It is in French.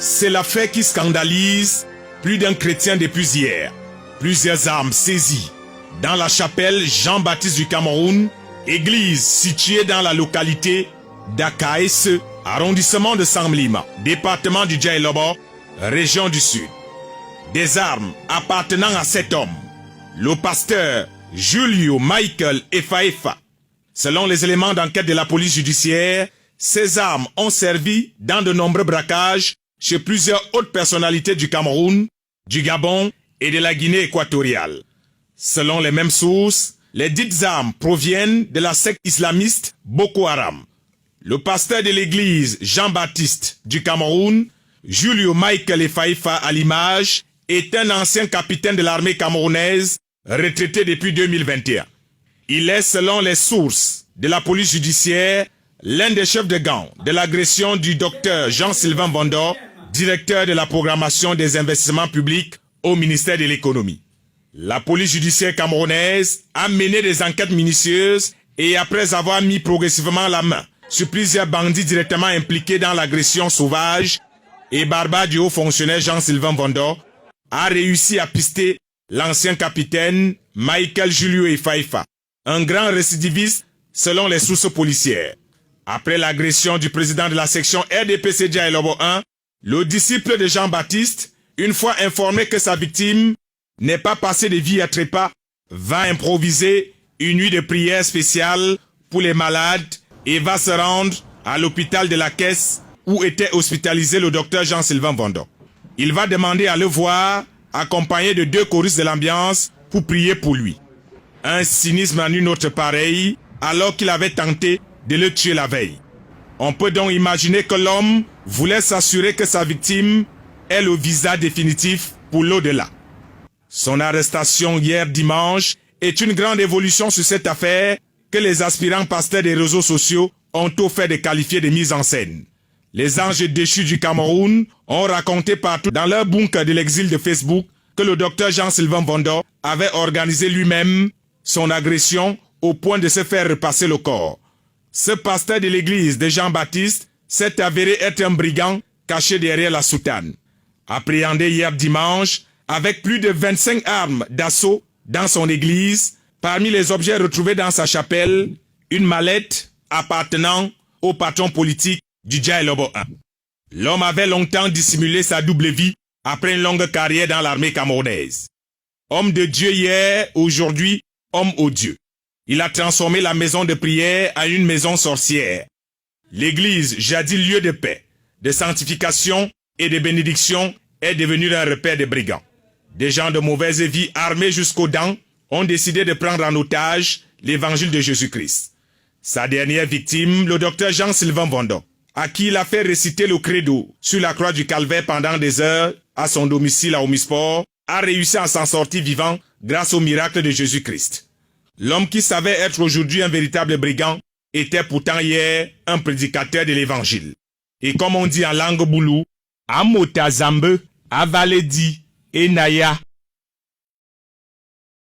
C'est l'affaire qui scandalise plus d'un chrétien depuis hier. Plusieurs armes saisies dans la chapelle Jean-Baptiste du Cameroun, église située dans la localité d'Akaïs, arrondissement de Samlima, département du Djaïlobo, région du Sud. Des armes appartenant à cet homme, le pasteur Julio Michael Efaefa. Selon les éléments d'enquête de la police judiciaire, ces armes ont servi dans de nombreux braquages chez plusieurs hautes personnalités du Cameroun, du Gabon et de la Guinée équatoriale. Selon les mêmes sources, les dites armes proviennent de la secte islamiste Boko Haram. Le pasteur de l'église Jean-Baptiste du Cameroun, Julio Michael Efaefa à l'image, est un ancien capitaine de l'armée camerounaise, retraité depuis 2021. Il est, selon les sources de la police judiciaire, l'un des chefs de gang de l'agression du docteur Jean-Sylvain Vondor, directeur de la programmation des investissements publics au ministère de l'économie. La police judiciaire camerounaise a mené des enquêtes minutieuses et après avoir mis progressivement la main sur plusieurs bandits directement impliqués dans l'agression sauvage et barbare du haut fonctionnaire Jean-Sylvain Vondor, a réussi à pister l'ancien capitaine Michael Julio Efaefa, un grand récidiviste selon les sources policières. Après l'agression du président de la section RDPC Djaïlobo 1, le disciple de Jean-Baptiste, une fois informé que sa victime n'est pas passée de vie à trépas, va improviser une nuit de prière spéciale pour les malades et va se rendre à l'hôpital de la Caisse où était hospitalisé le docteur Jean-Sylvain Vondor. Il va demander à le voir accompagné de 2 choristes de l'ambiance pour prier pour lui. Un cynisme à nul autre pareil alors qu'il avait tenté de le tuer la veille. On peut donc imaginer que l'homme voulait s'assurer que sa victime ait le visa définitif pour l'au-delà. Son arrestation hier dimanche est une grande évolution sur cette affaire que les aspirants pasteurs des réseaux sociaux ont tout fait de qualifier de mise en scène. Les anges déchus du Cameroun ont raconté partout dans leur bunker de l'exil de Facebook que le docteur Jean-Sylvain Vondor avait organisé lui-même son agression au point de se faire repasser le corps. Ce pasteur de l'église de Jean-Baptiste s'est avéré être un brigand caché derrière la soutane. Appréhendé hier dimanche avec plus de 25 armes d'assaut dans son église, parmi les objets retrouvés dans sa chapelle, une mallette appartenant au patron politique du Djaïlobo 1. L'homme avait longtemps dissimulé sa double vie après une longue carrière dans l'armée camerounaise. Homme de Dieu hier, aujourd'hui, homme odieux. Il a transformé la maison de prière en une maison sorcière. L'église, jadis lieu de paix, de sanctification et de bénédiction, est devenue un repère de brigands. Des gens de mauvaise vie armés jusqu'aux dents ont décidé de prendre en otage l'évangile de Jésus-Christ. Sa dernière victime, le docteur Jean-Sylvain Vondor, à qui il a fait réciter le credo sur la croix du Calvaire pendant des heures à son domicile à Omisport, a réussi à s'en sortir vivant grâce au miracle de Jésus-Christ. L'homme qui savait être aujourd'hui un véritable brigand était pourtant hier un prédicateur de l'évangile. Et comme on dit en langue boulou, Amota Zambe, Avaledi, Enaya.